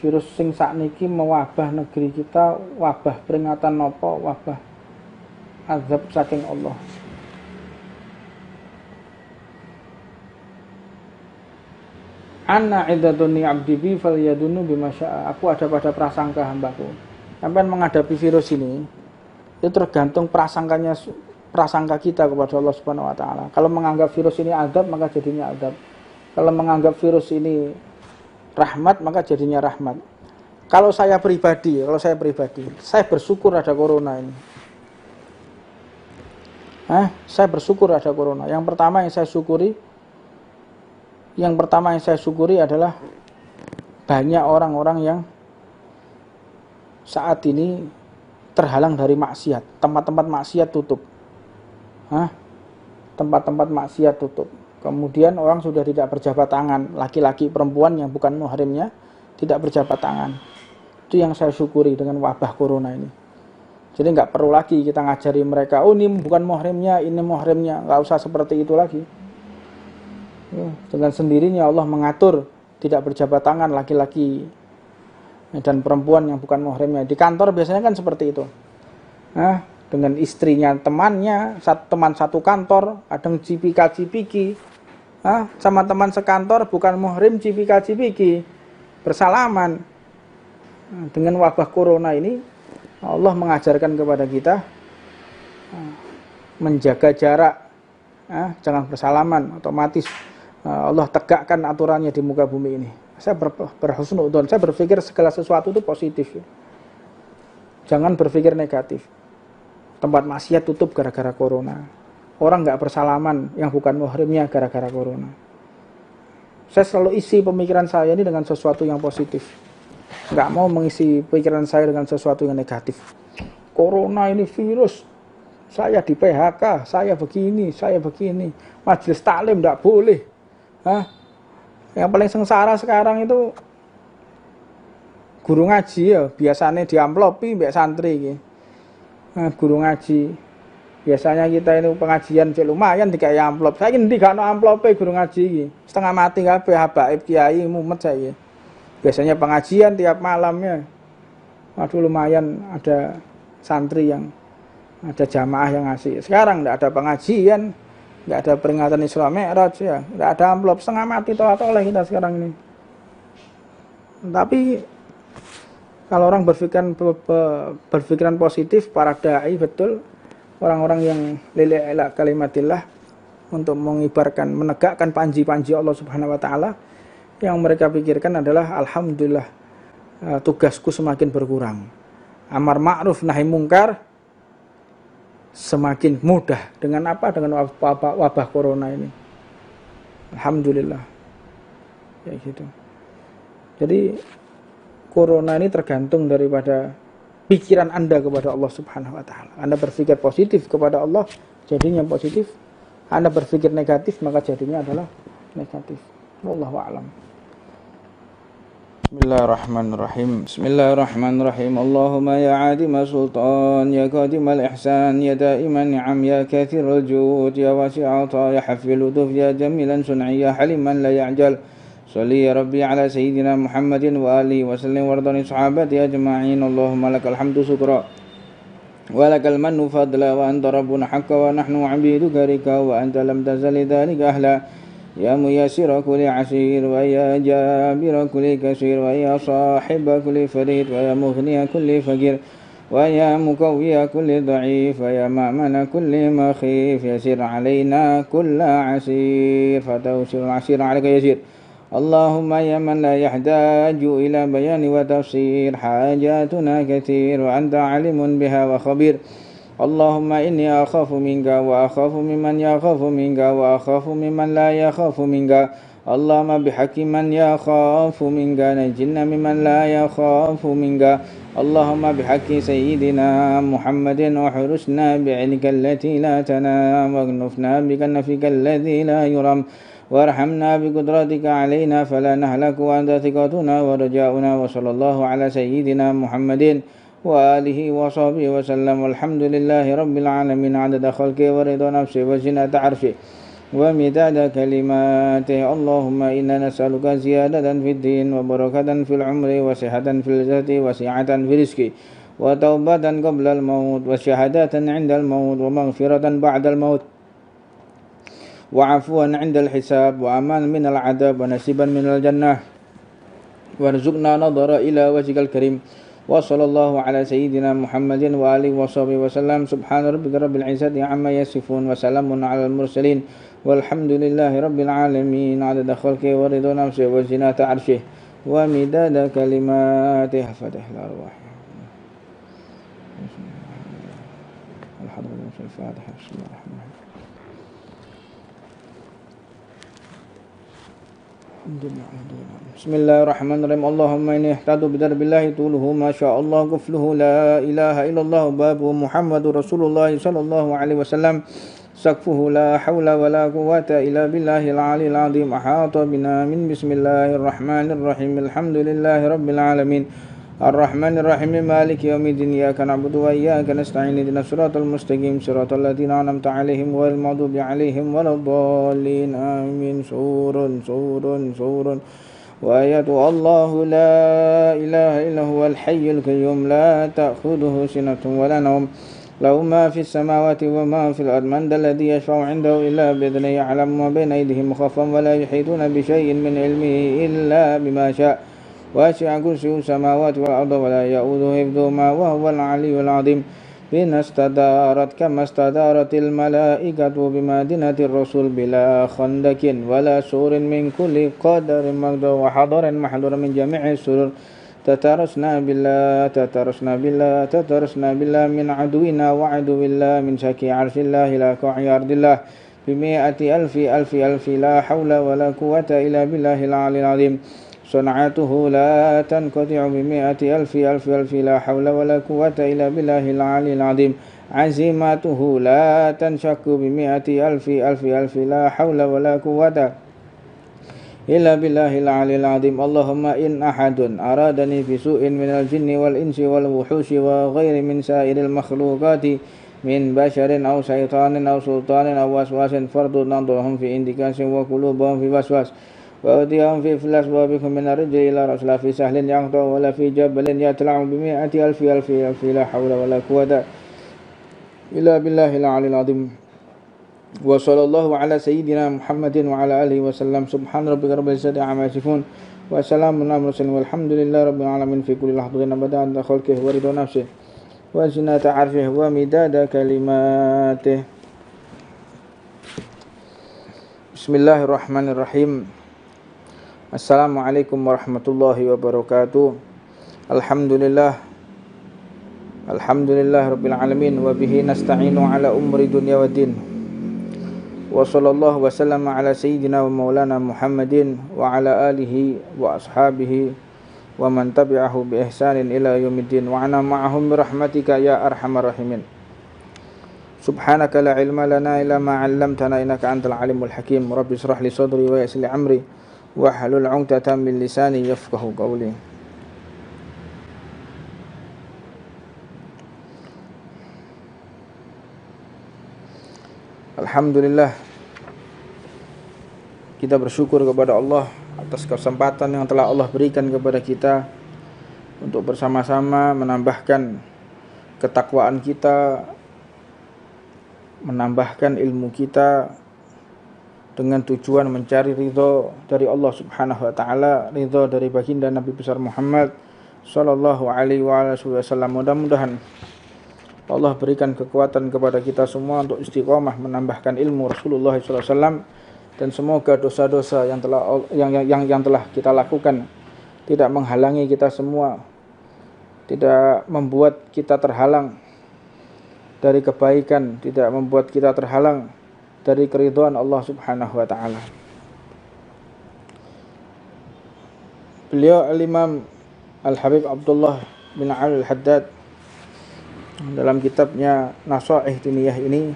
virus sing sakniki mewabah negeri kita, wabah peringatan nopo, wabah azab saking Allah. Anna iddatuni abdi bi falyadunu bima syaa. Aku ada pada prasangka hambaku. Sampai menghadapi virus ini itu tergantung prasangka kita kepada Allah Subhanahu wa taala. Kalau menganggap virus ini azab, maka jadinya azab. Kalau menganggap virus ini rahmat, maka jadinya rahmat. Kalau saya pribadi, saya bersyukur ada corona ini. Saya bersyukur ada corona. Yang pertama yang saya syukuri adalah banyak orang-orang yang saat ini terhalang dari maksiat. Tempat-tempat maksiat tutup. Tempat-tempat maksiat tutup. Kemudian orang sudah tidak berjabat tangan. Laki-laki, perempuan yang bukan muhrimnya tidak berjabat tangan. Itu yang saya syukuri dengan wabah corona ini. Jadi nggak perlu lagi kita ngajari mereka, oh ini bukan muhrimnya, ini muhrimnya. Nggak usah seperti itu lagi. Dengan sendirinya Allah mengatur tidak berjabat tangan laki-laki dan perempuan yang bukan muhrimnya. Di kantor biasanya kan seperti itu. Dengan istrinya, temannya, teman satu kantor, kadang cipika-cipiki. Sama teman sekantor bukan muhrim, cipika-cipiki. Bersalaman. Dengan wabah corona ini, Allah mengajarkan kepada kita menjaga jarak. Jangan bersalaman, otomatis Allah tegakkan aturannya di muka bumi ini. Saya berhusnudzon, saya berpikir segala sesuatu itu positif. Jangan berpikir negatif. Tempat maksiat tutup gara-gara corona. Orang nggak bersalaman yang bukan muhrimnya gara-gara corona. Saya selalu isi pemikiran saya ini dengan sesuatu yang positif. Nggak mau mengisi pikiran saya dengan sesuatu yang negatif. Corona ini virus. Saya di PHK, saya begini. Majelis taklim nggak boleh. Yang paling sengsara sekarang itu guru ngaji ya, biasanya diamplopi mbek santri. Guru ngaji. Biasanya kita ini pengajian lumayan dikai amplop. Saya ini gak ono amplope guru ngaji. Setengah mati kabeh habaib kiai mumet saya. Biasanya pengajian tiap malamnya. Waduh lumayan ada santri yang ada jamaah yang ngasih. Sekarang enggak ada pengajian. Nggak ada peringatan Isra Mi'raj ya, nggak ada amplop, setengah mati tolak-tolak kita sekarang ini. Tapi kalau orang berpikiran positif, para dai betul, orang-orang yang lillah ila kalimatillah untuk mengibarkan, menegakkan panji-panji Allah Subhanahu wa taala, yang mereka pikirkan adalah alhamdulillah tugasku semakin berkurang. Amar ma'ruf nahi mungkar semakin mudah. Dengan apa? Dengan wabah corona ini. Alhamdulillah. Ya gitu. Jadi corona ini tergantung daripada pikiran Anda kepada Allah Subhanahu wa taala. Anda berpikir positif kepada Allah, jadinya positif. Anda berpikir negatif, maka jadinya adalah negatif. Wallahu a'lam. Bismillahirrahmanirrahim. Bismillahirrahmanirrahim. Allahumma ya adima sultan, ya qadimal ihsan, ya daiman ni'am, ya kathirul jud, ya wasi'al ta, ya hafil uduf, ya jamilan sun'i, ya haliman la ya'jal. Salli ya Rabbi ala Sayyidina Muhammadin wa alihi wa sallim wardani sahabati ajma'in. Allahumma lakal hamdu syukra wa lakal mannu fadla wa anta rabbuna haqqa wa nahnu 'abiduka rika wa anta lam tazal lidzalika ahla. Ya muyassira kulli asir wa ya jabira kulli kasir wa ya sahiba kulli farid wa ya mughniya kulli fakir wa ya mukawwiya kulli dha'if wa ya ma'mana kulli makhif yasir alaina kulla asir fatawsil asir alaika yasir. Allahumma ya man la yahtaju ila bayani wa tafsir hajatuna kathir wa anta alimun biha wa khabir. Allahumma inni akhafu minka wa akhafu mimman yakhafu minka wa akhafu mimman la yakhafu minka. Allahumma bihaqqi man yakhafu minka najinna mimman la yakhafu minka. Allahumma bihaqqi sayyidina Muhammadin wa hurusna bi'ilka allati la tanam wa gnufna bika nafika alladhi la yuram. وارحمنا بقدرتك علينا فلا نهلك وأنت ثقتنا ورجاؤنا وصلى الله على سيدنا محمد وآله وصحبه وسلم والحمد لله رب العالمين عدد خلقه ورضا نفسه وزنة عرشه ومداد كلماته. اللهم إنا نسألك زيادة في الدين وبركة في العمر وصحة في الجسد وسعة في الرزق وتوبة قبل الموت وشهادة عند الموت ومغفرة بعد الموت وعفوا عند الحساب وأمان من العذاب ونصيبا من الجنة وارزقنا نظر إلى وجهك الكريم. وصلى الله على سيدنا محمد وآله وصحبه وسلم. سبحان ربك رب العزة عما يصفون وسلام على المرسلين والحمد لله رب العالمين عدد خلقه ورضا نفسه وزنة عرشه ومداد كلماته. فتح الأرواح الفاتحة. بسم الله الرحمن الرحيم. بسم الله الرحمن الرحيم. اللهم إني احتاج بدرب الله طوله ما شاء الله قفله لا إله إلا الله بابه محمد رسول الله صلى الله عليه وسلم سقفه لا حول ولا قوة إلا بالله العلي العظيم. أحاط بنا من بسم الله الرحمن الرحيم. الحمد لله رب العالمين الرحمن الرحيم مالك يوم الدين إياك نعبد وإياك نستعين اهدنا الصراط المستقيم صراط الذين أنعمت عليهم غير المغضوب عليهم ولا الضالين آمين. سور وآيات الله لا إله إلا هو الحي القيوم لا تأخذه سنة ولا نوم له ما في السماوات وما في الأرض من ذا الذي يشفع عنده إلا بإذنه يعلم ما بين أيديهم خفا ولا يحيطون بشيء من علمه إلا بما شاء واسع كرسيه السماوات والأرض ولا يؤوده حفظهما وهو العلي العظيم. بنا استدارت كما استدارت الملائكة بمدينة الرسول بلا خندق ولا سور من كل قدر مقدور وحضر محضور من جميع السرور تترسنا بالله من عدونا وعدو الله من شكي عرش الله إلى قاع أرض الله بمئة ألف لا حول ولا قوة إلا بالله العلي العظيم. صنعته لا تنقطع بمئة ألف لا حول ولا قوة إلا بالله العلي العظيم. عزيمته لا تنشق بمئة ألف لا حول ولا قوة إلا بالله العلي العظيم. اللهم إن أحد أرادني بسوء من الجن والإنس والوحوش وغير من سائر المخلوقات من بشر أو شيطان أو سلطان أو وسواس فارد نظرهم في انتكاس وقلوبهم في وسواس وأوديهم في فلاس وبكم من الرجل إلى رسل في سهل يقطع ولا في جبل يتلع بمئة ألف لا حول ولا قوة إلا بالله العلي العظيم. وصلى الله على سيدنا محمد وعلى آله وسلم. سبحان ربك رب العزة عما يصفون وسلام على المرسلين والحمد لله رب العالمين في كل لحظة أبدا عند خلقه ورضا نفسه وزنة عرشه ومداد كلماته. بسم الله الرحمن الرحيم. Assalamualaikum warahmatullahi wabarakatuh. Alhamdulillah rabbil alamin wa bihi nasta'inu ala umri dunya waddin. Wa sallallahu wa sallama ala sayyidina wa maulana Muhammadin wa ala alihi wa ashabihi wa man tabi'ahu bi ihsanin ila yaumiddin wa ana ma'ahum bi rahmatika ya arhamar rahimin. Subhanaka la ilma lana illa ma 'allamtana innaka antal alimul hakim. Rabbi shrah li sadri wa yassir li amri wahlul 'uqdatam min lisani yafqahu qawli. Alhamdulillah, kita bersyukur kepada Allah atas kesempatan yang telah Allah berikan kepada kita untuk bersama-sama menambahkan ketakwaan kita, menambahkan ilmu kita dengan tujuan mencari ridho dari Allah Subhanahu wa taala, ridho dari baginda Nabi besar Muhammad sallallahu alaihi wasallam. Mudah-mudahan Allah berikan kekuatan kepada kita semua untuk istiqomah menambahkan ilmu Rasulullah sallallahu alaihi wasallam, dan semoga dosa-dosa yang telah kita lakukan tidak menghalangi kita semua, tidak membuat kita terhalang dari kebaikan, tidak membuat kita terhalang dari keridhaan Allah Subhanahu wa taala. Beliau Al-Imam Al-Habib Abdullah bin Ali Al-Haddad dalam kitabnya Nasaih Diniyah ini,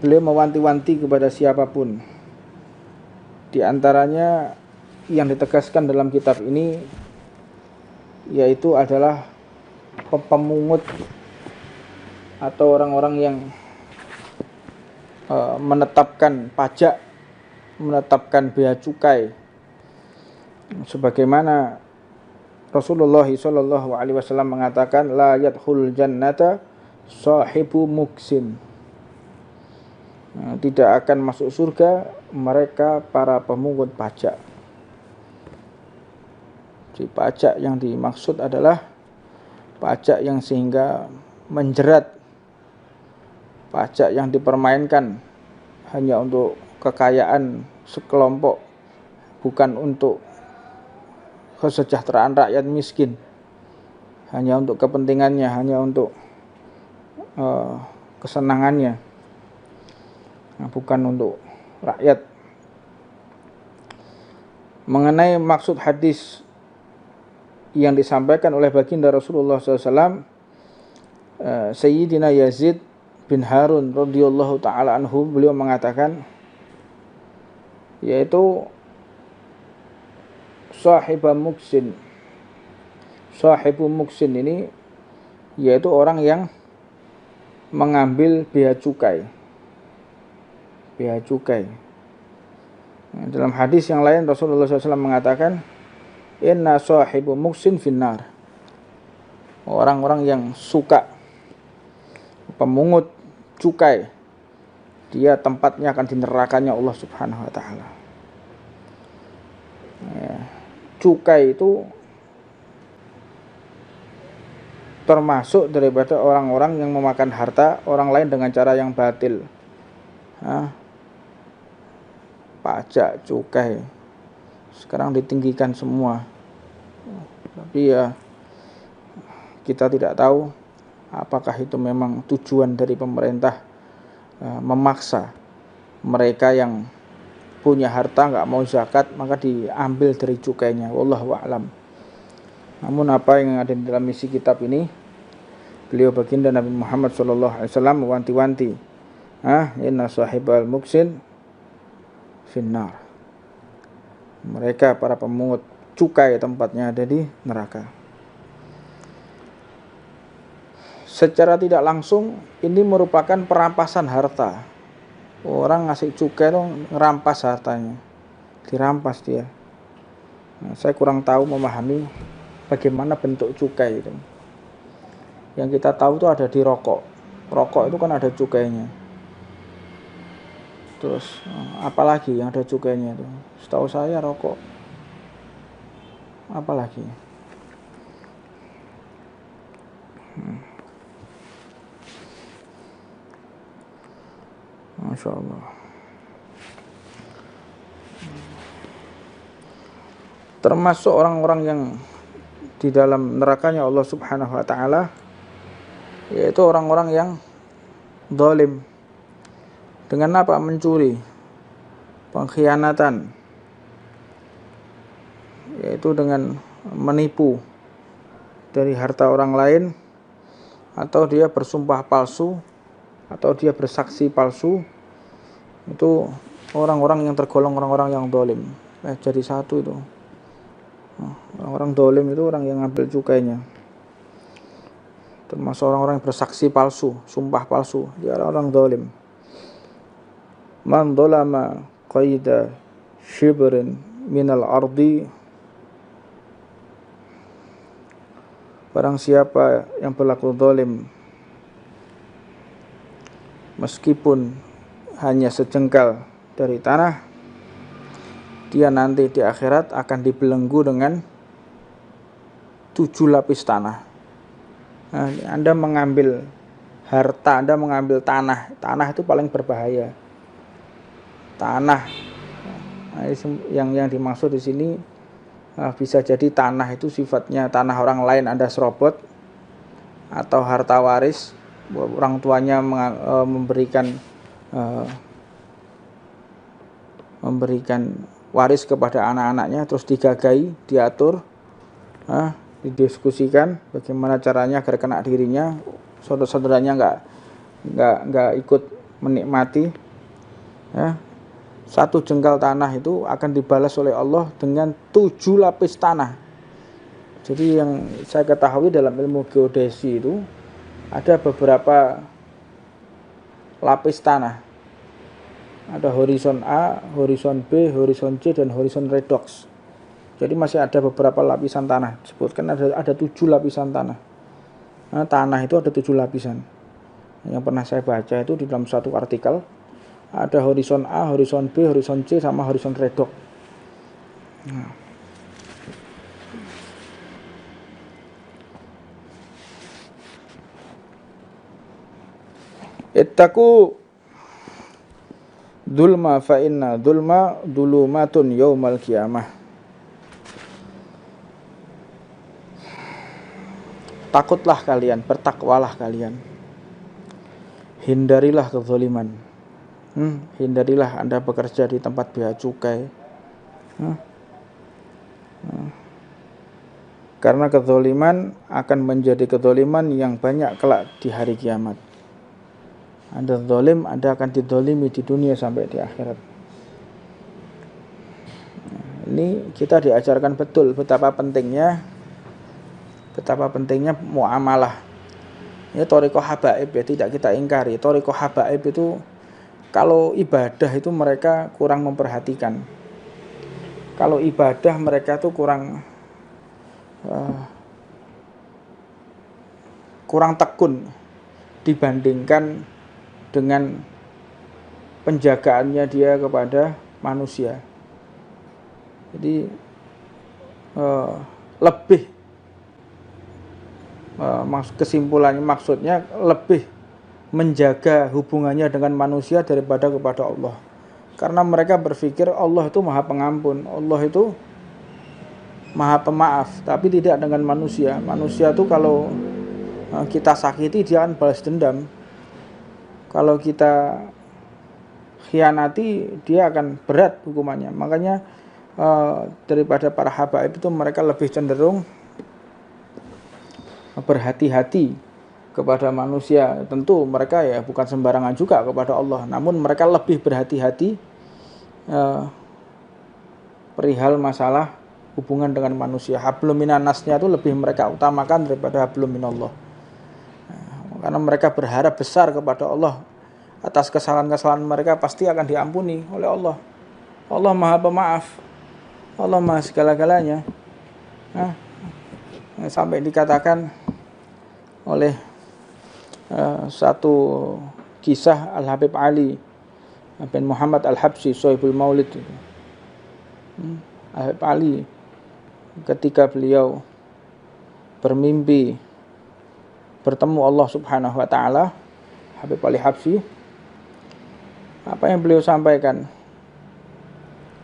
beliau mewanti-wanti kepada siapapun. Di antaranya yang ditegaskan dalam kitab ini yaitu adalah pemungut atau orang-orang yang menetapkan pajak, menetapkan bea cukai, sebagaimana Rasulullah SAW mengatakan la yadkhul jannata sahibu muksin, tidak akan masuk surga mereka para pemungut pajak. Jadi pajak yang dimaksud adalah pajak yang sehingga menjerat, pajak yang dipermainkan hanya untuk kekayaan sekelompok, bukan untuk kesejahteraan rakyat miskin, hanya untuk kepentingannya, hanya untuk kesenangannya, bukan untuk rakyat. Mengenai maksud hadis yang disampaikan oleh baginda Rasulullah SAW, Sayyidina Yazid bin Harun radhiyallahu taala anhu, beliau mengatakan, yaitu sahibu muksin ini yaitu orang yang mengambil bea cukai. Dalam hadis yang lain Rasulullah SAW mengatakan, inna sahibu muksin finnar, orang-orang yang suka pemungut cukai, dia tempatnya akan di nerakanya Allah Subhanahu wa taala. Cukai itu termasuk daripada orang-orang yang memakan harta orang lain dengan cara yang batil. Pajak, cukai sekarang ditinggikan semua. Tapi ya kita tidak tahu apakah itu memang tujuan dari pemerintah memaksa mereka yang punya harta nggak mau zakat maka diambil dari cukainya. Wallahu a'lam. Namun apa yang ada di dalam isi kitab ini, beliau baginda Nabi Muhammad SAW mewanti-wanti, inna sahibal muksin finnar, mereka para pemungut cukai tempatnya ada di neraka. Secara tidak langsung ini merupakan perampasan harta. Orang ngasih cukai itu ngerampas hartanya, dirampas dia. Saya kurang tahu memahami bagaimana bentuk cukai itu. Yang kita tahu itu ada di rokok. Rokok itu kan ada cukainya. Terus apalagi yang ada cukainya itu? Setahu saya rokok. Apalagi? Masya Allah. Termasuk orang-orang yang di dalam nerakanya Allah Subhanahu wa taala, yaitu orang-orang yang zalim. Dengan apa? Mencuri, pengkhianatan, yaitu dengan menipu dari harta orang lain, atau dia bersumpah palsu, atau dia bersaksi palsu. Itu orang-orang yang tergolong orang-orang yang zalim. Jadi satu itu. Orang-orang zalim itu orang yang ngambil cukainya. Termasuk orang-orang yang bersaksi palsu, sumpah palsu, dia orang zalim. Man dzalama qaida shibrin minal ardi, barang siapa yang berlaku zalim meskipun hanya sejengkal dari tanah, dia nanti di akhirat akan dibelenggu dengan 7 lapis tanah. Nah, Anda mengambil harta, Anda mengambil tanah. Tanah itu paling berbahaya. Tanah, yang dimaksud di sini bisa jadi tanah itu sifatnya tanah orang lain, Anda serobot, atau harta waris, orang tuanya memberikan waris kepada anak-anaknya, terus digagai, diatur, didiskusikan bagaimana caranya agar kena dirinya, saudara-saudaranya nggak ikut menikmati. 1 jengkal tanah itu akan dibalas oleh Allah dengan 7 lapis tanah. Jadi yang saya ketahui dalam ilmu geodesi itu ada beberapa lapis tanah. Ada horizon A, horizon B, horizon C, dan horizon redox. Jadi masih ada beberapa lapisan tanah. Disebutkan ada 7 lapisan tanah. Nah, tanah itu ada 7 lapisan. Yang pernah saya baca itu di dalam satu artikel. Ada horizon A, horizon B, horizon C, sama horizon redox. Nah. Ittaqu dzulma fa inna dzulma dzulumatun yaumal qiyamah. Takutlah kalian, bertakwalah kalian. Hindarilah kezaliman. Hindarilah Anda bekerja di tempat bea cukai. Karena kezaliman akan menjadi kezaliman yang banyak kelak di hari kiamat. Anda zalim, Anda akan dizalimi di dunia sampai di akhirat. Ini kita diajarkan betul betapa pentingnya muamalah. Ini thariqah habaib ya, tidak kita ingkari. Thariqah habaib itu kalau ibadah itu mereka kurang memperhatikan. Kalau ibadah mereka tuh kurang tekun dibandingkan dengan penjagaannya dia kepada manusia. Jadi lebih maksudnya lebih menjaga hubungannya dengan manusia daripada kepada Allah. Karena mereka berpikir Allah itu Maha Pengampun, Allah itu Maha Pemaaf, tapi tidak dengan manusia. Manusia itu kalau kita sakiti dia akan balas dendam. Kalau kita khianati dia akan berat hukumannya. Makanya daripada para habaib itu mereka lebih cenderung berhati-hati kepada manusia. Tentu mereka ya bukan sembarangan juga kepada Allah, namun mereka lebih berhati-hati perihal masalah hubungan dengan manusia. Hablum minannasnya itu lebih mereka utamakan daripada hablum minallah. Karena mereka berharap besar kepada Allah, atas kesalahan-kesalahan mereka pasti akan diampuni oleh Allah. Allah Maha Pemaaf, Allah Maha segala-galanya. Sampai dikatakan oleh satu kisah Al-Habib Ali bin Muhammad Al-Habsyi Sohibul Maulid. Al-Habib Ali ketika beliau bermimpi bertemu Allah Subhanahu wa taala, Habib Ali Habsyi, apa yang beliau sampaikan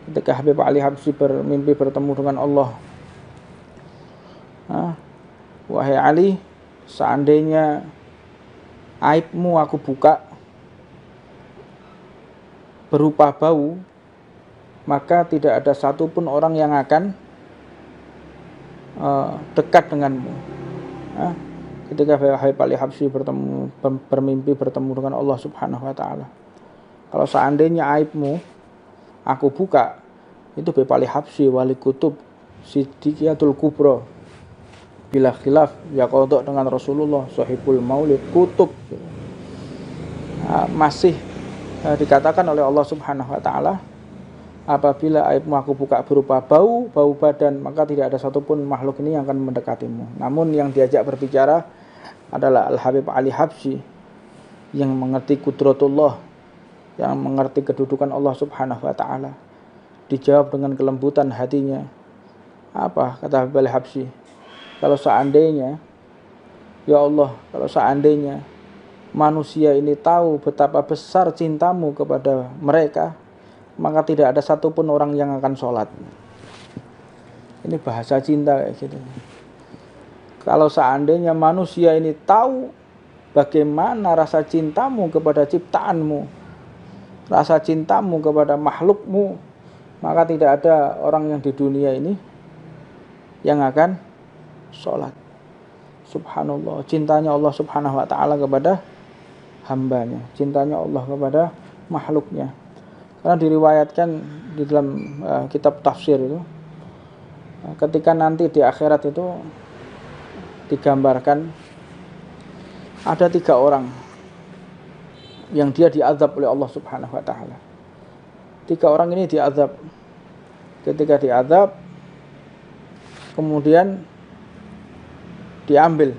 ketika Habib Ali Habsyi bermimpi bertemu dengan Allah? Wahai Ali, seandainya aibmu aku buka berupa bau, maka tidak ada satupun orang yang akan dekat denganmu. Ketika Habib Ali Habsyi bermimpi bertemu dengan Allah Subhanahu wa taala. Kalau seandainya aibmu aku buka, itu Habib Ali Habsyi wali kutub Siddiqiyatul Kubra bila khilaf ya qadha dengan Rasulullah Sohibul Maulid kutub. Masih dikatakan oleh Allah Subhanahu wa taala, apabila aibmu aku buka berupa bau badan, maka tidak ada satupun makhluk ini yang akan mendekatimu. Namun yang diajak berbicara adalah Al-Habib Ali Habsyi yang mengerti kudratullah, yang mengerti kedudukan Allah Subhanahu wa taala. Dijawab dengan kelembutan hatinya. Apa kata Habib Ali Habsyi? Kalau seandainya, ya Allah, kalau seandainya manusia ini tahu betapa besar cintamu kepada mereka, maka tidak ada satupun orang yang akan sholat. Ini bahasa cinta kayak gitu. Kalau seandainya manusia ini tahu bagaimana rasa cintamu kepada ciptaanmu, rasa cintamu kepada makhlukmu, maka tidak ada orang yang di dunia ini yang akan sholat. Subhanallah, cintanya Allah Subhanahu wa ta'ala kepada hambanya, cintanya Allah kepada makhluknya. Karena diriwayatkan di dalam kitab tafsir itu, ketika nanti di akhirat itu digambarkan ada 3 orang yang dia diazab oleh Allah Subhanahu wa ta'ala. 3 orang ini diazab. Ketika diazab, kemudian diambil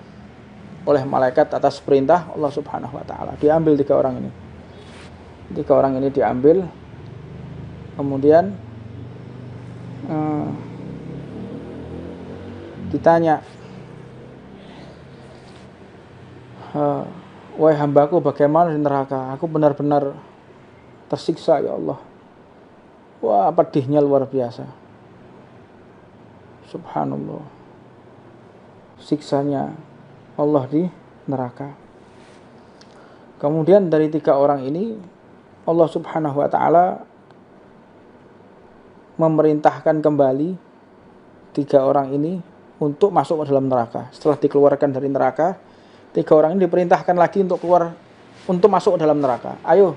oleh malaikat atas perintah Allah Subhanahu wa taala. Diambil 3 orang ini. 3 orang ini diambil, kemudian ditanya, wahai hambaku, bagaimana di neraka? Aku benar-benar tersiksa ya Allah. Wah, pedihnya luar biasa. Subhanallah. Siksanya Allah di neraka. Kemudian dari 3 orang ini Allah Subhanahu wa taala memerintahkan kembali 3 orang ini untuk masuk ke dalam neraka. Setelah dikeluarkan dari neraka, 3 orang ini diperintahkan lagi untuk keluar, untuk masuk ke dalam neraka. Ayo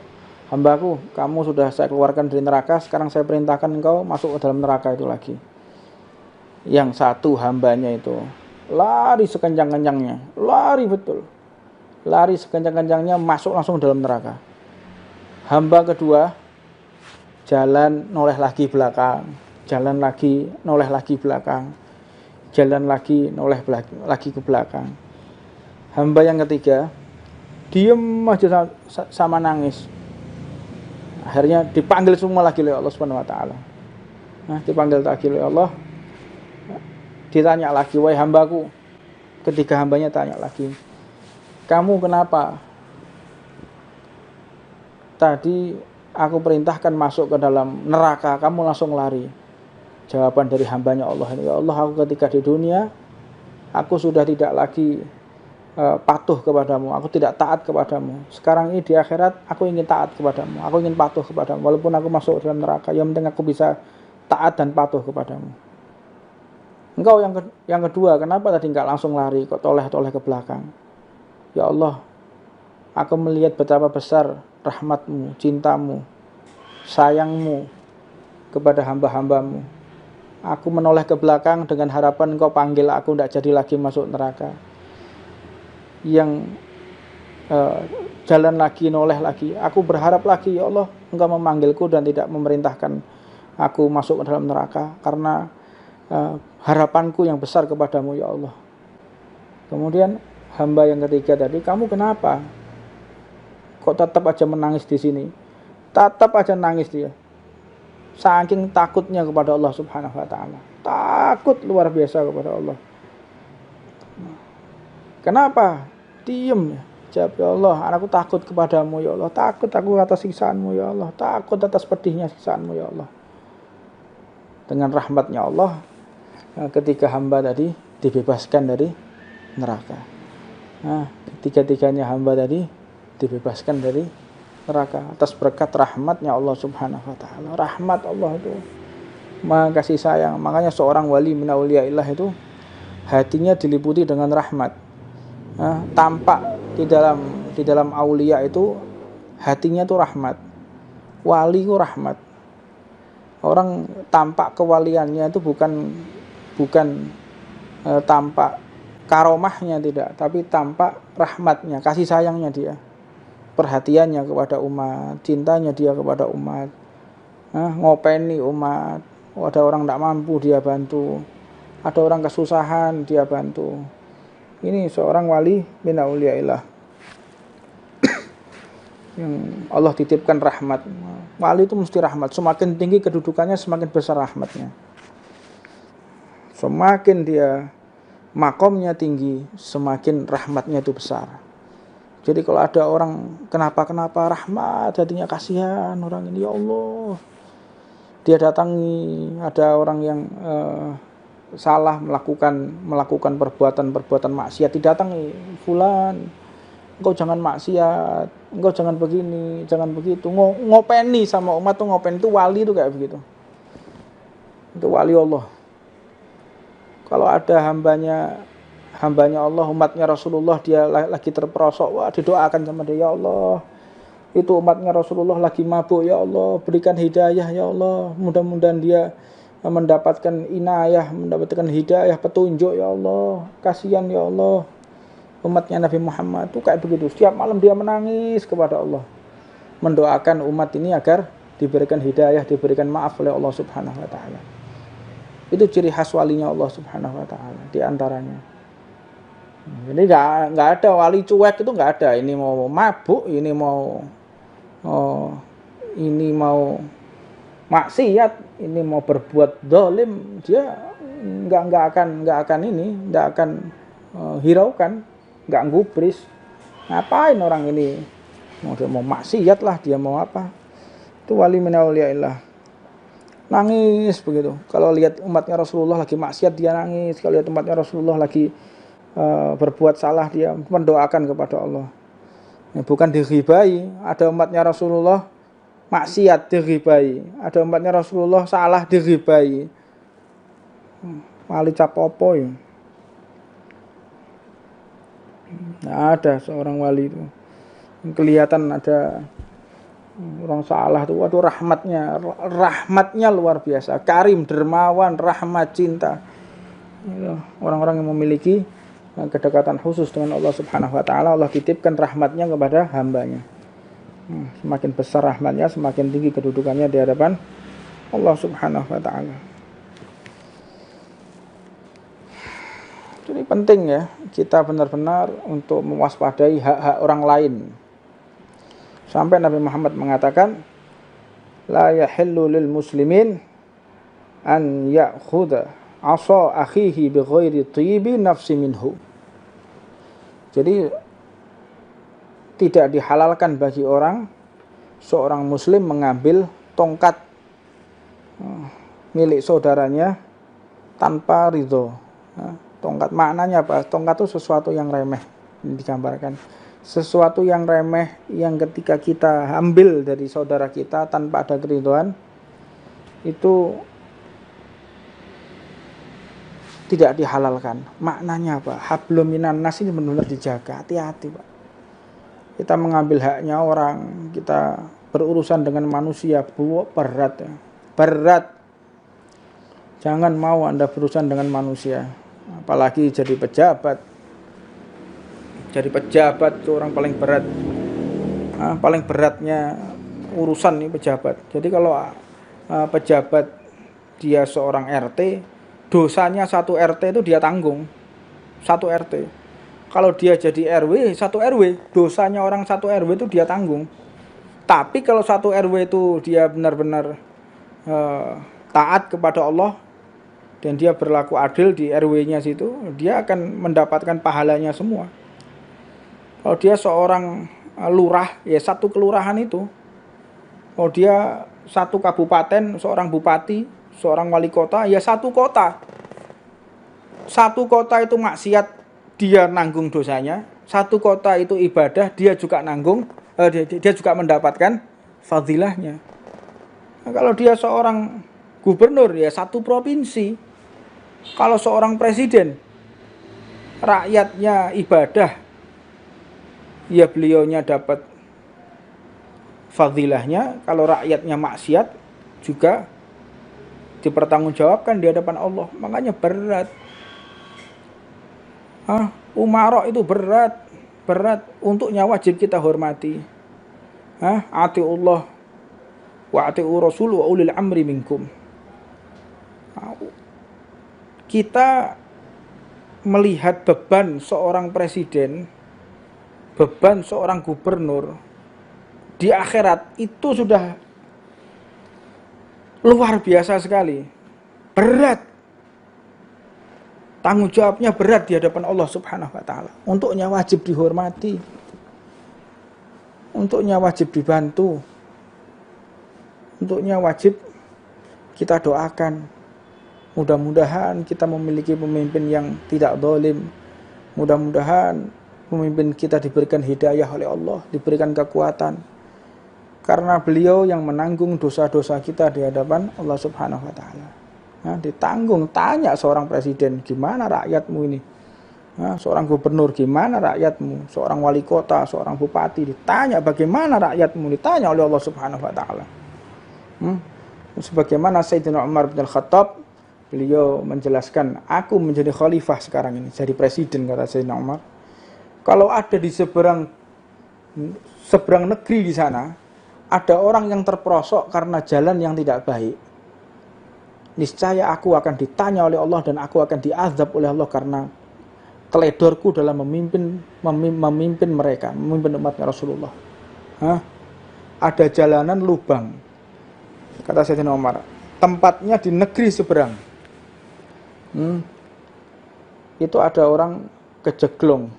hambaku, kamu sudah saya keluarkan dari neraka, sekarang saya perintahkan engkau masuk ke dalam neraka itu lagi. Yang satu hambanya itu lari sekencang-kencangnya, lari betul, lari sekencang-kencangnya, masuk langsung dalam neraka. Hamba kedua jalan noleh lagi belakang, jalan lagi noleh lagi belakang, jalan lagi noleh lagi ke belakang. Hamba yang ketiga diem aja sama nangis. Akhirnya dipanggil semua lagi oleh Allah Subhanahu wa taala. Nah, dipanggil lagi oleh Allah. Ditanya lagi, wahai hambaku. Ketiga hambanya tanya lagi, kamu kenapa? Tadi aku perintahkan masuk ke dalam neraka, kamu langsung lari. Jawaban dari hambanya Allah ini, ya Allah, aku ketika di dunia aku sudah tidak lagi patuh kepadamu, aku tidak taat kepadamu. Sekarang ini di akhirat aku ingin taat kepadamu, aku ingin patuh kepadamu. Walaupun aku masuk dalam neraka, yang penting aku bisa taat dan patuh kepadamu. Engkau yang kedua, kenapa tadi enggak langsung lari, kok toleh-toleh ke belakang? Ya Allah, aku melihat betapa besar rahmatmu, cintamu, sayangmu kepada hamba-hambamu. Aku menoleh ke belakang dengan harapan engkau panggil aku tidak jadi lagi masuk neraka. Yang jalan lagi, noleh lagi. Aku berharap lagi, ya Allah, engkau memanggilku dan tidak memerintahkan aku masuk ke dalam neraka, karena harapanku yang besar kepadamu, ya Allah. Kemudian hamba yang ketiga tadi, kamu kenapa? Kok tetap aja menangis di sini? Tetap aja nangis dia. Saking takutnya kepada Allah Subhanahu wa taala. Takut luar biasa kepada Allah. Kenapa? Diam. Jawab, ya Allah, aku takut kepadamu, ya Allah. Takut aku atas siksaanmu, ya Allah. Takut atas pedihnya siksaanmu, ya Allah. Dengan rahmatnya Allah, ketika hamba tadi dibebaskan dari neraka. Nah, ketiga-tiganya hamba tadi dibebaskan dari neraka atas berkat rahmatnya Allah Subhanahu wa taala. Rahmat Allah itu Maha kasih sayang. Makanya seorang wali min auliyaillah itu hatinya diliputi dengan rahmat. Nah, tampak di dalam aulia itu hatinya itu rahmat. Wali itu rahmat. Orang tampak kewaliannya itu bukan tampak karomahnya, tidak, tapi tampak rahmatnya, kasih sayangnya dia, perhatiannya kepada umat, cintanya dia kepada umat, ngopeni umat. Ada orang tidak mampu dia bantu, ada orang kesusahan dia bantu. Ini seorang wali min auliyaillah yang Allah titipkan rahmat. Wali itu mesti rahmat. Semakin tinggi kedudukannya, semakin besar rahmatnya. Semakin dia makomnya tinggi, semakin rahmatnya itu besar. Jadi kalau ada orang kenapa rahmat, hatinya kasihan orang ini, ya Allah. Dia datangi, ada orang yang salah melakukan perbuatan maksiat, didatangi, fulan, engkau jangan maksiat, engkau jangan begini, jangan begitu. Ngopeni sama umat tuh, ngopeni itu wali itu kayak begitu. Itu wali Allah. Kalau ada hambanya Allah, umatnya Rasulullah, dia lagi terperosok, wah didoakan sama dia, ya Allah, itu umatnya Rasulullah lagi mabuk, ya Allah, berikan hidayah, ya Allah, mudah-mudahan dia mendapatkan inayah, mendapatkan hidayah, petunjuk, ya Allah, kasihan ya Allah, umatnya Nabi Muhammad itu kayak begitu. Setiap malam dia menangis kepada Allah, mendoakan umat ini agar diberikan hidayah, diberikan maaf oleh Allah Subhanahu wa taala. Itu ciri khas walinya Allah Subhanahu wa taala di antaranya. Jadi enggak ada wali cuek, itu enggak ada. Ini mau mabuk, ini mau maksiat, ini mau berbuat zalim, dia enggak akan hiraukan, enggak gubris. Ngapain orang ini? Dia mau maksiat lah, dia mau apa? Itu wali min auliyaillah. Nangis begitu. Kalau lihat umatnya Rasulullah lagi maksiat, dia nangis. Kalau lihat umatnya Rasulullah lagi berbuat salah, dia mendoakan kepada Allah. Bukan dighibai. Ada umatnya Rasulullah maksiat, dighibai. Ada umatnya Rasulullah salah, dighibai. Wali capopo ya. Nah, ada seorang wali itu kelihatan ada orang salah tuh, waduh rahmatnya luar biasa, karim, dermawan, rahmat, cinta. Orang-orang yang memiliki kedekatan khusus dengan Allah Subhanahu wa taala, Allah titipkan rahmatnya kepada hambanya. Semakin besar rahmatnya, semakin tinggi kedudukannya di hadapan Allah Subhanahu wa taala. Jadi penting ya, kita benar-benar untuk mewaspadai hak-hak orang lain. Sampai Nabi Muhammad mengatakan, la yahillu lil muslimin an ya'khudha 'asa akhihi bighairi tibi nafsi minhu. Jadi tidak dihalalkan bagi seorang muslim mengambil tongkat milik saudaranya tanpa ridho. Tongkat maknanya apa? Tongkat itu sesuatu yang remeh, digambarkan. Sesuatu yang remeh yang ketika kita ambil dari saudara kita tanpa ada keridhaan, itu tidak dihalalkan. Maknanya apa? Hablum minan nas ini benar-benar dijaga, hati-hati Pak. Kita mengambil haknya orang, kita berurusan dengan manusia, berat ya. Berat. Jangan mau Anda berurusan dengan manusia. Apalagi jadi pejabat. Jadi pejabat itu orang paling berat. Paling beratnya urusan nih pejabat. Jadi kalau pejabat dia seorang RT, dosanya satu RT itu dia tanggung. Satu RT. Kalau dia jadi RW, satu RW, dosanya orang satu RW itu dia tanggung. Tapi kalau satu RW itu dia benar-benar taat kepada Allah, dan dia berlaku adil di RW-nya situ, dia akan mendapatkan pahalanya semua. Kalau dia seorang lurah, ya satu kelurahan itu. Kalau dia satu kabupaten, seorang bupati, seorang wali kota, ya satu kota. Satu kota itu maksiat, dia nanggung dosanya. Satu kota itu ibadah, dia juga dia juga mendapatkan fadilahnya. Nah, kalau dia seorang gubernur, ya satu provinsi. Kalau seorang presiden, rakyatnya ibadah, ya beliaunya dapat fadilahnya. Kalau rakyatnya maksiat, juga dipertanggungjawabkan di hadapan Allah. Makanya berat. Umarok itu berat. Untuknya wajib kita hormati. Atiullah wa atiur rasul wa ulil amri minkum. Kita melihat beban seorang presiden, beban seorang gubernur di akhirat itu sudah luar biasa sekali. Berat. Tanggung jawabnya berat di hadapan Allah Subhanahu wa taala. Untuknya wajib dihormati. Untuknya wajib dibantu. Untuknya wajib kita doakan. Mudah-mudahan kita memiliki pemimpin yang tidak zalim. Mudah-mudahan pemimpin kita diberikan hidayah oleh Allah, diberikan kekuatan. Karena beliau yang menanggung dosa-dosa kita di hadapan Allah Subhanahu wa taala. Ditanggung, tanya seorang presiden, gimana rakyatmu ini? Seorang gubernur, gimana rakyatmu? Seorang wali kota, seorang bupati, ditanya bagaimana rakyatmu? Ditanya oleh Allah Subhanahu wa taala. Sebagaimana Sayyidina Umar bin Al-Khattab, beliau menjelaskan, aku menjadi khalifah sekarang ini, jadi presiden, kata Sayyidina Umar. Kalau ada di seberang negeri di sana, ada orang yang terperosok karena jalan yang tidak baik, niscaya aku akan ditanya oleh Allah dan aku akan diazab oleh Allah karena teledorku dalam memimpin mereka, memimpin umatnya Rasulullah. Ada jalanan lubang, kata Sayyidina Umar, tempatnya di negeri seberang. Itu ada orang kejeglong,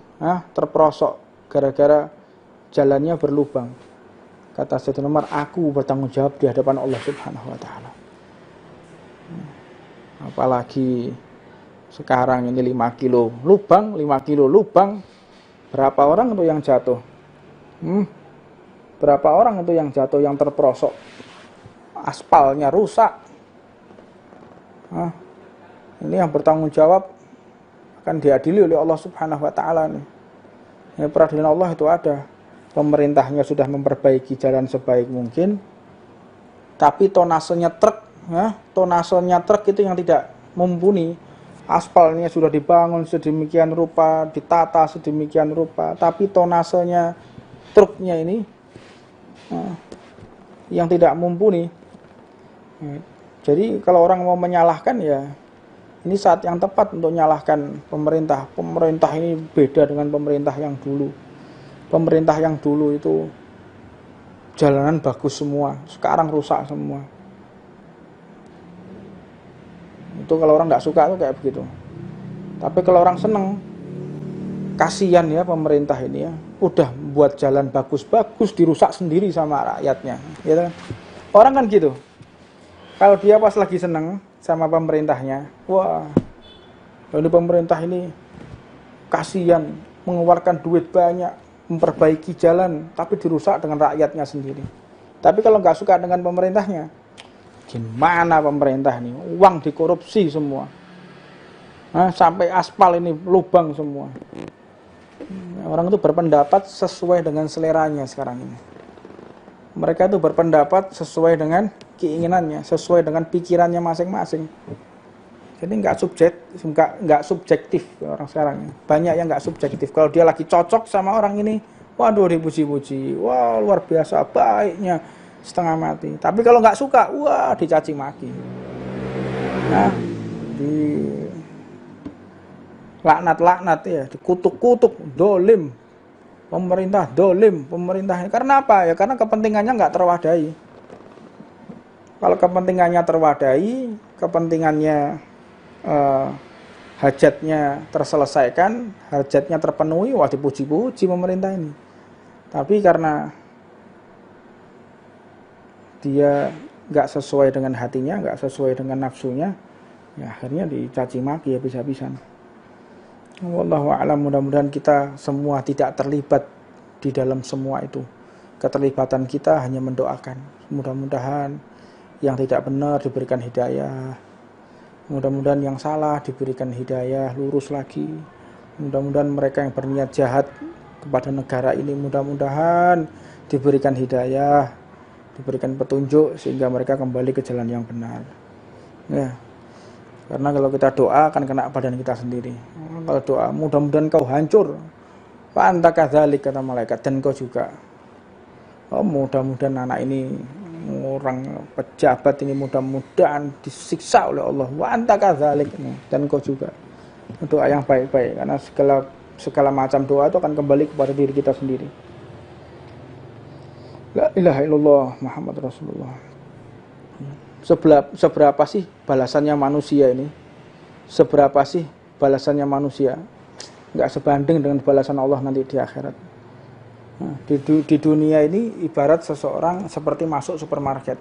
terperosok gara-gara jalannya berlubang. Kata Sayyidina Umar, aku bertanggung jawab di hadapan Allah Subhanahu wa taala. Apalagi sekarang ini 5 kilo lubang, 5 kilo lubang, berapa orang itu yang jatuh? Berapa orang itu yang jatuh, yang terperosok? Aspalnya rusak. Ini yang bertanggung jawab akan diadili oleh Allah Subhanahu wa taala nih. Ya, peradilan Allah itu ada. Pemerintahnya sudah memperbaiki jalan sebaik mungkin, tapi tonasenya truk itu yang tidak mumpuni. Aspalnya sudah dibangun sedemikian rupa, ditata sedemikian rupa, tapi tonasenya truknya ini yang tidak mumpuni. Jadi kalau orang mau menyalahkan, ya ini saat yang tepat untuk menyalahkan pemerintah. Pemerintah ini beda dengan pemerintah yang dulu. Pemerintah yang dulu itu jalanan bagus semua, sekarang rusak semua. Itu kalau orang nggak suka tuh kayak begitu. Tapi kalau orang seneng, kasihan ya pemerintah ini ya, udah buat jalan bagus-bagus dirusak sendiri sama rakyatnya, gitu. Orang kan gitu. Kalau dia pas lagi seneng sama pemerintahnya, wah, ini pemerintah ini kasihan, mengeluarkan duit banyak, memperbaiki jalan, tapi dirusak dengan rakyatnya sendiri. Tapi kalau nggak suka dengan pemerintahnya, gimana pemerintah ini, uang dikorupsi semua, sampai aspal ini lubang semua. Orang itu berpendapat sesuai dengan seleranya sekarang ini. Mereka itu berpendapat sesuai dengan keinginannya, sesuai dengan pikirannya masing-masing. Jadi nggak subjektif orang sekarang. Banyak yang nggak subjektif. Kalau dia lagi cocok sama orang ini, waduh dipuji-puji, wah luar biasa baiknya, setengah mati. Tapi kalau nggak suka, wah dicaci maki. Di laknat ya, dikutuk-kutuk, dolim. Pemerintah dolim, pemerintah. Karena apa? Ya karena kepentingannya nggak terwadai. Kalau kepentingannya terwadai, kepentingannya hajatnya terselesaikan, hajatnya terpenuhi, wah dipuji-puji pemerintah ini. Tapi karena dia nggak sesuai dengan hatinya, nggak sesuai dengan nafsunya, ya akhirnya dicaci maki habis-habisan. Wallahu a'lam, mudah-mudahan kita semua tidak terlibat di dalam semua itu. Keterlibatan kita hanya mendoakan. Mudah-mudahan yang tidak benar diberikan hidayah. Mudah-mudahan yang salah diberikan hidayah, lurus lagi. Mudah-mudahan mereka yang berniat jahat kepada negara ini, mudah-mudahan diberikan hidayah, diberikan petunjuk sehingga mereka kembali ke jalan yang benar. Ya. Karena kalau kita doa akan kena badan kita sendiri. Kalau doa, mudah-mudahan kau hancur. Wa anta kadzalik, kata malaikat, dan kau juga. Oh, mudah-mudahan anak ini, orang pejabat ini mudah-mudahan disiksa oleh Allah. Wa anta kadzalik, dan kau juga. Doa yang baik-baik, karena segala macam doa itu akan kembali kepada diri kita sendiri. La ilaha illallah Muhammad Rasulullah. Seberapa sih balasannya manusia ini? Seberapa sih balasannya manusia? Nggak sebanding dengan balasan Allah nanti di akhirat. Nah, di dunia ini ibarat seseorang seperti masuk supermarket.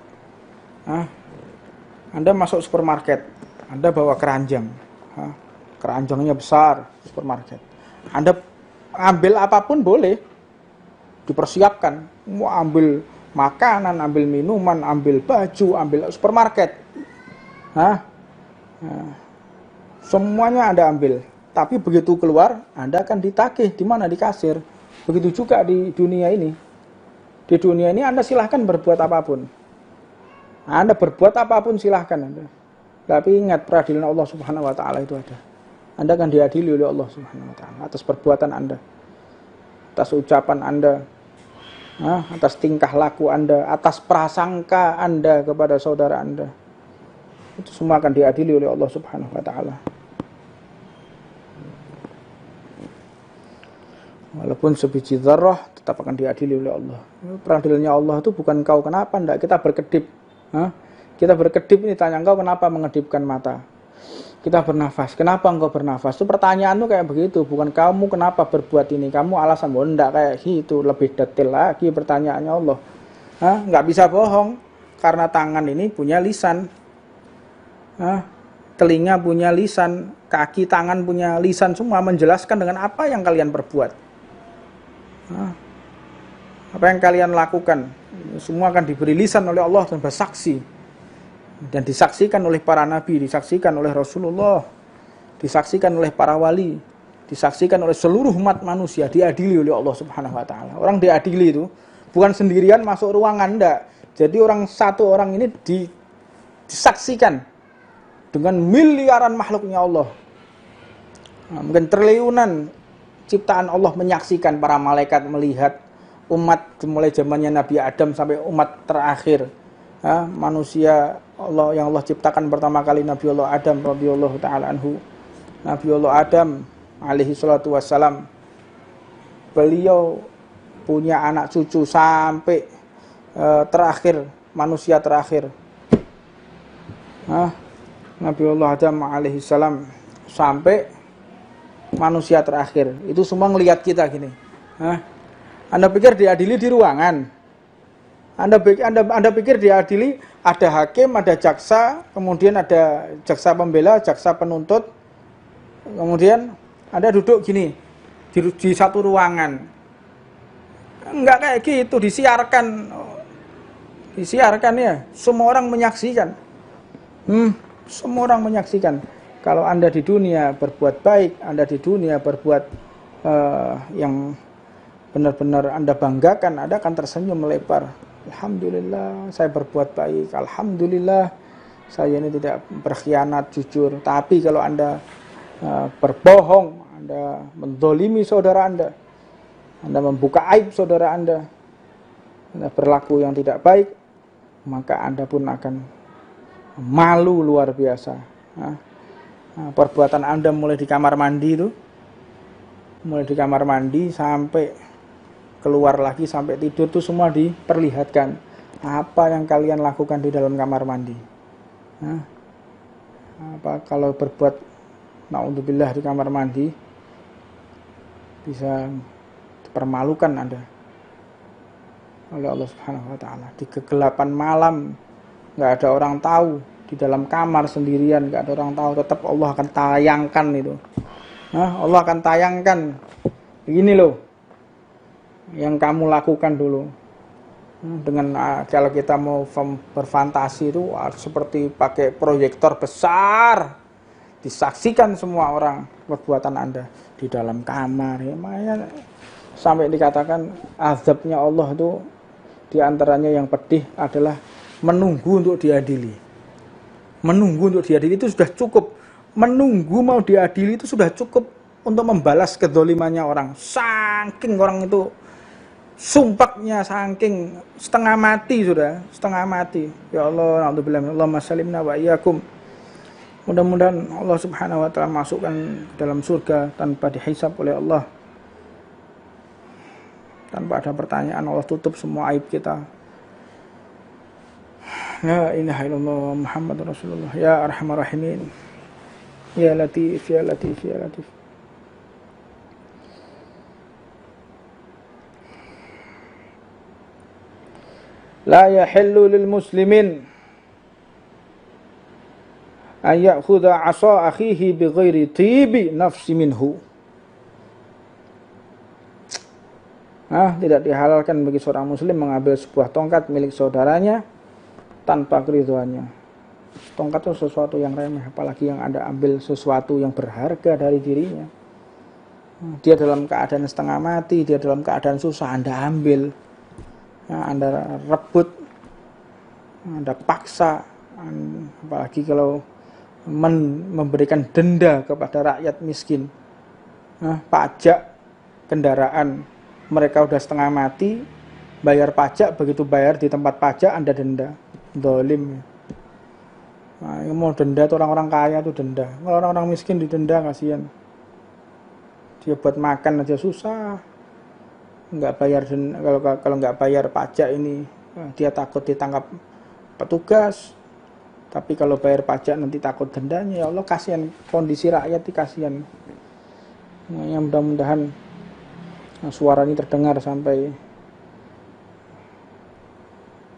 Anda masuk supermarket, Anda bawa keranjang. Keranjangnya besar, supermarket. Anda ambil apapun boleh, dipersiapkan. Mau ambil makanan, ambil minuman, ambil baju, ambil supermarket. Semuanya Anda ambil. Tapi begitu keluar, Anda akan ditagih. Di mana? Di kasir. Begitu juga di dunia ini. Di dunia ini Anda silahkan berbuat apapun. Anda berbuat apapun silahkan Anda. Tapi ingat, peradilan Allah Subhanahu wa taala itu ada. Anda akan diadili oleh Allah Subhanahu wa taala atas perbuatan Anda, atas ucapan Anda, atas tingkah laku Anda, atas prasangka Anda kepada saudara Anda. Itu semua akan diadili oleh Allah Subhanahu wa taala. Walaupun sebiji dzarrah tetap akan diadili oleh Allah. Peradilannya Allah itu bukan kau kenapa ndak kita berkedip. Kita berkedip ini tanya engkau kenapa mengedipkan mata. Kita bernafas, kenapa engkau bernafas? Itu pertanyaan tuh kayak begitu, bukan kamu kenapa berbuat ini, kamu alasan enggak kayak gitu, lebih detail lagi pertanyaannya Allah. Enggak bisa bohong karena tangan ini punya lisan. Telinga punya lisan, kaki, tangan punya lisan, semua menjelaskan dengan apa yang kalian perbuat. Apa yang kalian lakukan, semua akan diberi lisan oleh Allah dan bersaksi. Dan disaksikan oleh para nabi, disaksikan oleh Rasulullah, disaksikan oleh para wali, disaksikan oleh seluruh umat manusia, diadili oleh Allah Subhanahu wa taala. Orang diadili itu bukan sendirian masuk ruangan, enggak. Jadi satu orang ini disaksikan dengan miliaran makhluknya Allah. Mungkin triliunan ciptaan Allah menyaksikan, para malaikat melihat, umat mulai zamannya Nabi Adam sampai umat terakhir. Manusia Allah yang Allah ciptakan pertama kali Nabi Allah Adam radhiyallahu taala anhu. Nabi Allah Adam alaihi salatu wassalam, beliau punya anak cucu sampai terakhir, manusia terakhir. Nabi Allah Adam alaihi salam sampai manusia terakhir. Itu semua ngelihat kita gini. Anda pikir diadili di ruangan? Anda pikir diadili ada hakim, ada jaksa, kemudian ada jaksa pembela, jaksa penuntut, kemudian Anda duduk gini di satu ruangan. Enggak kayak gitu, disiarkan ya, semua orang menyaksikan. Semua orang menyaksikan. Kalau Anda di dunia berbuat baik, Anda di dunia berbuat yang benar-benar Anda banggakan, Anda akan tersenyum melebar. Alhamdulillah saya berbuat baik, alhamdulillah saya ini tidak berkhianat, jujur. Tapi kalau Anda berbohong, Anda mendolimi saudara Anda membuka aib saudara Anda berlaku yang tidak baik, maka Anda pun akan malu luar biasa. Perbuatan Anda mulai di kamar mandi sampai keluar lagi sampai tidur itu semua diperlihatkan apa yang kalian lakukan di dalam kamar mandi. Apa kalau berbuat naudzubillah di kamar mandi bisa dipermalukan Anda oleh Allah Subhanahu wa taala. Di kegelapan malam enggak ada orang tahu, di dalam kamar sendirian enggak ada orang tahu, tetap Allah akan tayangkan itu. Allah akan tayangkan begini loh yang kamu lakukan dulu. Dengan kalau kita mau berfantasi itu seperti pakai proyektor besar, disaksikan semua orang perbuatan Anda di dalam kamar. Ya, makanya sampai dikatakan azabnya Allah itu diantaranya yang pedih adalah menunggu untuk diadili. Menunggu untuk diadili itu sudah cukup. Menunggu mau diadili itu sudah cukup untuk membalas kedzalimannya orang. Saking orang itu sumpahnya, saking setengah mati sudah, setengah mati. Ya Allah, na'udzubillah, Allahumma salimna wa iyyakum. Mudah-mudahan Allah Subhanahu wa taala masukkan ke dalam surga tanpa dihisab oleh Allah. Tanpa ada pertanyaan, Allah tutup semua aib kita. La ilaha illallah Muhammadur Rasulullah. Ya Arhamar Rahimin. Ya Latif, ya Latif, ya Latif. La yahillu lil muslimin an ya'khudha 'asa akhihi bighairi tibi nafsi minhu. Tidak dihalalkan bagi seorang muslim mengambil sebuah tongkat milik saudaranya tanpa keridhoannya. Tongkat itu sesuatu yang remeh, apalagi yang Anda ambil sesuatu yang berharga dari dirinya. Dia dalam keadaan setengah mati, dia dalam keadaan susah, Anda ambil. Anda rebut, Anda paksa, apalagi kalau memberikan denda kepada rakyat miskin, pajak kendaraan, mereka udah setengah mati, bayar pajak, begitu bayar di tempat pajak Anda denda. Dolim. Nah, ini mau denda tuh orang-orang kaya tuh denda. Kalau orang-orang miskin didenda, kasihan. Dia buat makan aja susah. Nggak bayar denda, kalau nggak bayar pajak ini, dia takut ditangkap petugas. Tapi kalau bayar pajak nanti takut dendanya. Ya Allah, kasihan kondisi rakyat, kasihan. Nah, yang mudah-mudahan suara ini terdengar sampai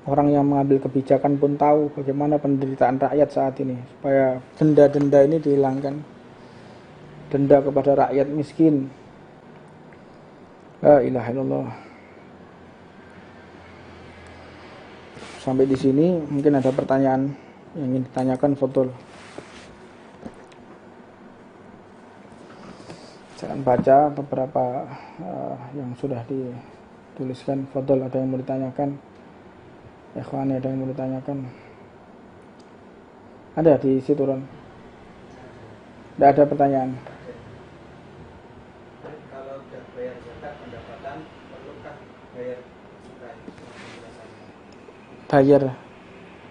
orang yang mengambil kebijakan pun tahu bagaimana penderitaan rakyat saat ini, supaya denda-denda ini dihilangkan, denda kepada rakyat miskin. La ilaha illallah. Sampai di sini mungkin ada pertanyaan yang ingin ditanyakan, fadhol. Saya akan baca beberapa yang sudah dituliskan. Fadhol, ada yang mau ditanyakan? Ikhwan, ada yang mau ditanyakan? Ada di situ, Ron? Tidak ada pertanyaan. Kalau sudah bayar zakat pendapatan, perlukah bayar cukai? Bayar.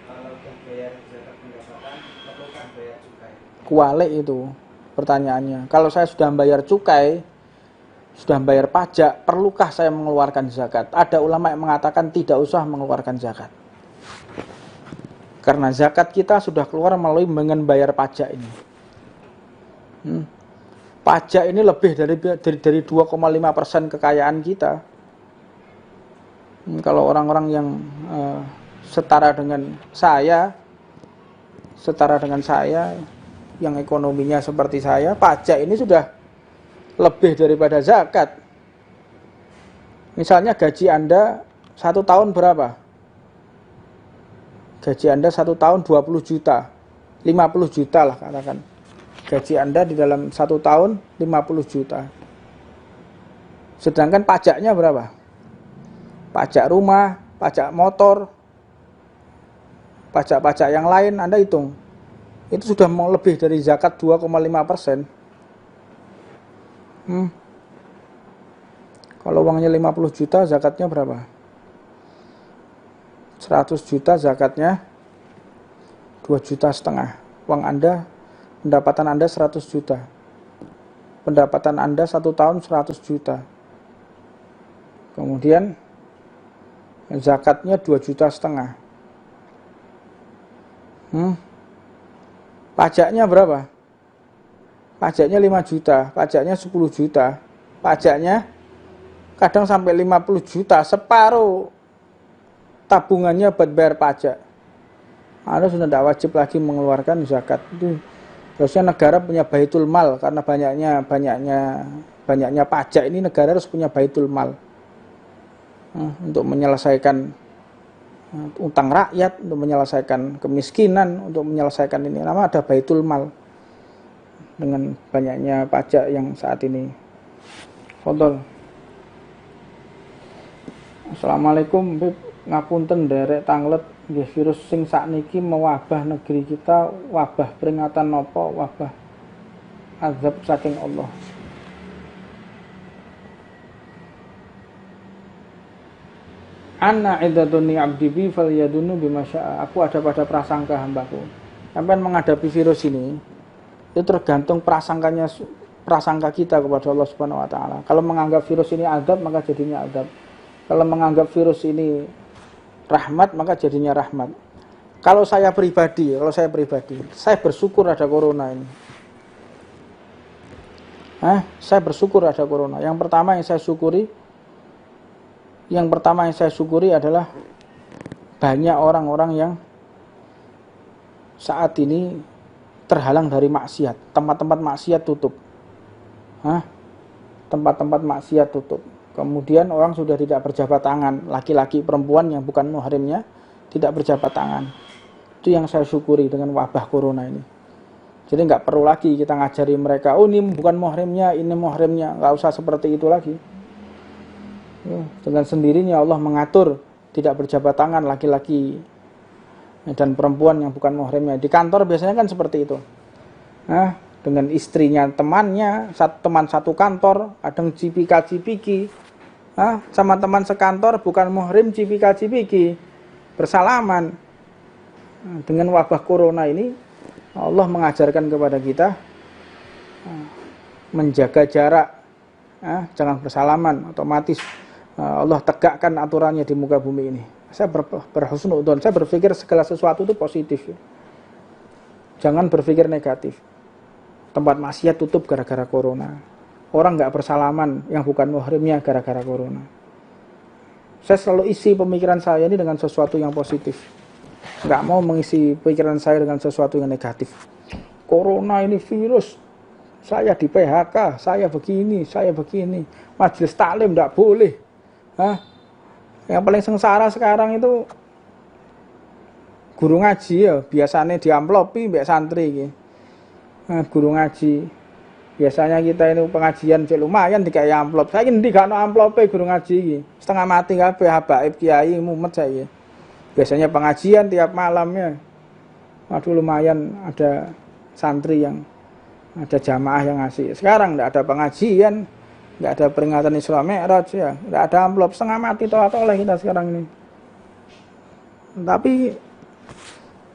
Kalau sudah bayar zakat pendapatan, perlukah bayar cukai? Kualik itu pertanyaannya. Kalau saya sudah bayar cukai, sudah bayar pajak, perlukah saya mengeluarkan zakat? Ada ulama yang mengatakan tidak usah mengeluarkan zakat. Karena zakat kita sudah keluar melalui dengan bayar pajak ini. Pajak ini lebih dari 2,5% kekayaan kita. Kalau orang-orang yang setara dengan saya, yang ekonominya seperti saya, pajak ini sudah lebih daripada zakat. Misalnya gaji Anda 1 tahun berapa? Gaji Anda 1 tahun 20 juta, 50 juta lah katakan. Gaji Anda di dalam 1 tahun 50 juta. Sedangkan pajaknya berapa? Pajak rumah, pajak motor, pajak-pajak yang lain Anda hitung. Itu sudah mau lebih dari zakat 2,5%. Kalau uangnya 50 juta, zakatnya berapa? 100 juta, zakatnya 2,5 juta. Uang Anda, pendapatan Anda 100 juta. Pendapatan Anda 1 tahun 100 juta. Kemudian zakatnya 2,5 juta. Pajaknya berapa? Pajaknya 5 juta, pajaknya 10 juta, pajaknya kadang sampai 50 juta, separuh tabungannya buat bayar pajak. Anda sudah tidak wajib lagi mengeluarkan zakat. Itu harusnya negara punya baitul mal, karena banyaknya pajak ini negara harus punya baitul mal untuk menyelesaikan utang rakyat, untuk menyelesaikan kemiskinan, untuk menyelesaikan ini. Nama ada baitul mal. Dengan banyaknya pajak yang saat ini. Fadhol. Assalamualaikum, Bib. Ngapunten derek tanglet nggih, virus sing sakniki mewabah negeri kita, wabah peringatan napa, wabah azab saking Allah. Anna iddatuni abdi bi falyadunu bima syaa. Aku ada pada prasangka hambaku. Sampai menghadapi virus ini, itu tergantung prasangka kita kepada Allah Subhanahu wa taala. Kalau menganggap virus ini azab, maka jadinya azab. Kalau menganggap virus ini rahmat, maka jadinya rahmat. Kalau saya pribadi, saya bersyukur ada corona ini. Saya bersyukur ada corona. Yang pertama yang saya syukuri adalah banyak orang-orang yang saat ini terhalang dari maksiat. Tempat-tempat maksiat tutup. Tempat-tempat maksiat tutup. Kemudian orang sudah tidak berjabat tangan. Laki-laki, perempuan yang bukan muhrimnya tidak berjabat tangan. Itu yang saya syukuri dengan wabah corona ini. Jadi nggak perlu lagi kita ngajari mereka, oh ini bukan muhrimnya, ini muhrimnya. Nggak usah seperti itu lagi. Dengan sendirinya Allah mengatur tidak berjabat tangan laki-laki dan perempuan yang bukan muhrimnya. Di kantor biasanya kan seperti itu. Dengan istrinya temannya, teman satu kantor, kadang cipika-cipiki, Sama teman sekantor bukan muhrim cipika-cipiki, bersalaman. Dengan wabah corona ini Allah mengajarkan kepada kita menjaga jarak, jangan bersalaman. Otomatis Allah tegakkan aturannya di muka bumi ini. Saya berhusnudzon, saya berpikir segala sesuatu itu positif. Jangan berpikir negatif. Tempat maksiat tutup gara-gara corona. Orang nggak bersalaman yang bukan muhrimnya gara-gara corona. Saya selalu isi pemikiran saya ini dengan sesuatu yang positif. Nggak mau mengisi pikiran saya dengan sesuatu yang negatif. Corona ini virus. Saya di PHK, saya begini. Majelis taklim nggak boleh. Yang paling sengsara sekarang itu guru ngaji ya. Biasanya diamplopi mbak santri. Guru ngaji. Biasanya kita ini pengajian lumayan dikai amplop. Saya ini gak ada amplope guru ngaji. Setengah mati kabeh habaib kiai mumet saya. Biasanya pengajian tiap malamnya. Waduh lumayan ada santri yang ada jamaah yang ngasih. Sekarang enggak ada pengajian, enggak ada peringatan Isra Mi'raj ya. Enggak ada amplop, setengah mati tolak-tolak kita sekarang ini. Tapi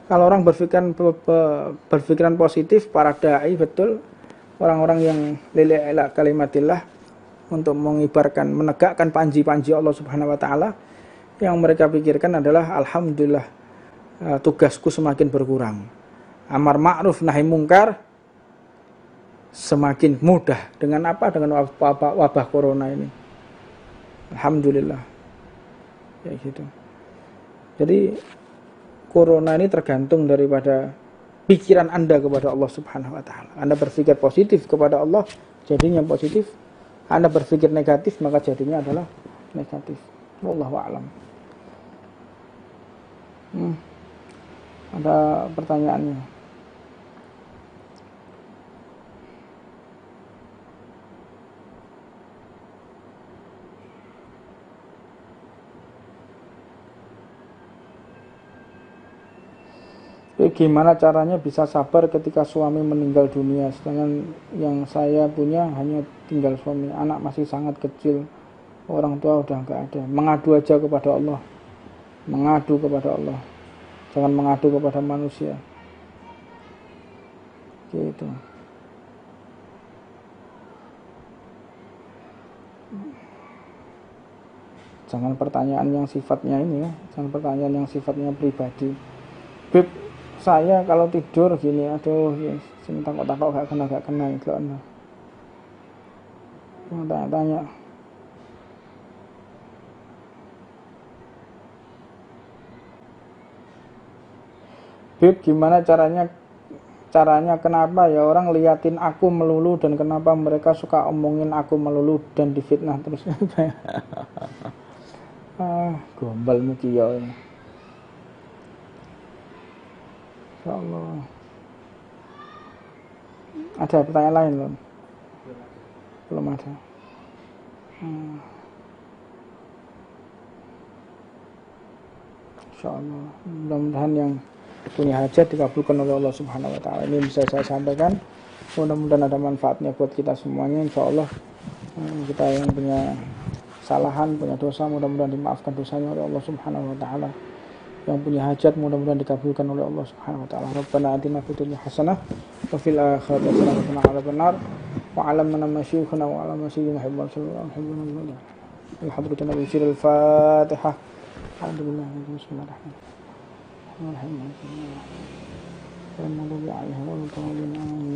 kalau orang berpikiran positif, para dai betul. Orang-orang yang lillahi ila kalimatillah untuk mengibarkan, menegakkan panji-panji Allah Subhanahu wa taala, yang mereka pikirkan adalah alhamdulillah tugasku semakin berkurang. Amar ma'ruf nahi mungkar semakin mudah dengan apa? Dengan wabah corona ini. Alhamdulillah. Ya gitu. Jadi corona ini tergantung daripada pikiran Anda kepada Allah Subhanahu wa taala. Anda berpikir positif kepada Allah, jadinya positif. Anda berpikir negatif, maka jadinya adalah negatif. Wallahu a'lam. Ada pertanyaannya? Gimana caranya bisa sabar ketika suami meninggal dunia, sedangkan yang saya punya hanya tinggal suami, anak masih sangat kecil, orang tua udah nggak ada. Mengadu aja kepada Allah, mengadu kepada Allah, jangan mengadu kepada manusia. Gitu. Jangan pertanyaan yang sifatnya ini ya, jangan pertanyaan yang sifatnya pribadi. Beb, saya kalau tidur gini, aduh, ya, sini takut-takut gak kena itu anda. Tanya-tanya. Beb, gimana caranya kenapa ya orang liatin aku melulu dan kenapa mereka suka omongin aku melulu dan difitnah terus. Gombal mukiyo ini. Insyaallah. Ada pertanyaan lain belum? Belum ada. Insyaallah. Mudah-mudahan yang punya hajat dikabulkan oleh Allah Subhanahu wa taala. Ini bisa saya sampaikan. Mudah-mudahan ada manfaatnya buat kita semuanya. Insyaallah kita yang punya kesalahan, punya dosa, mudah-mudahan dimaafkan dosanya oleh Allah Subhanahu wa taala. Yang punya hajat mudah-mudahan dikabulkan oleh Allah Subhanahu wa taala. Rabbana atina fid dunya hasanah wa fil akhirati hasanah wa qina adzabannar. Wa 'allamna masyaykhana wa 'allamna sayyidina Muhammad sallallahu alaihi wasallam. Al-hadratu Nabi Sirul Fatihah. Alhamdulillah. Bismillahirrahmanirrahim.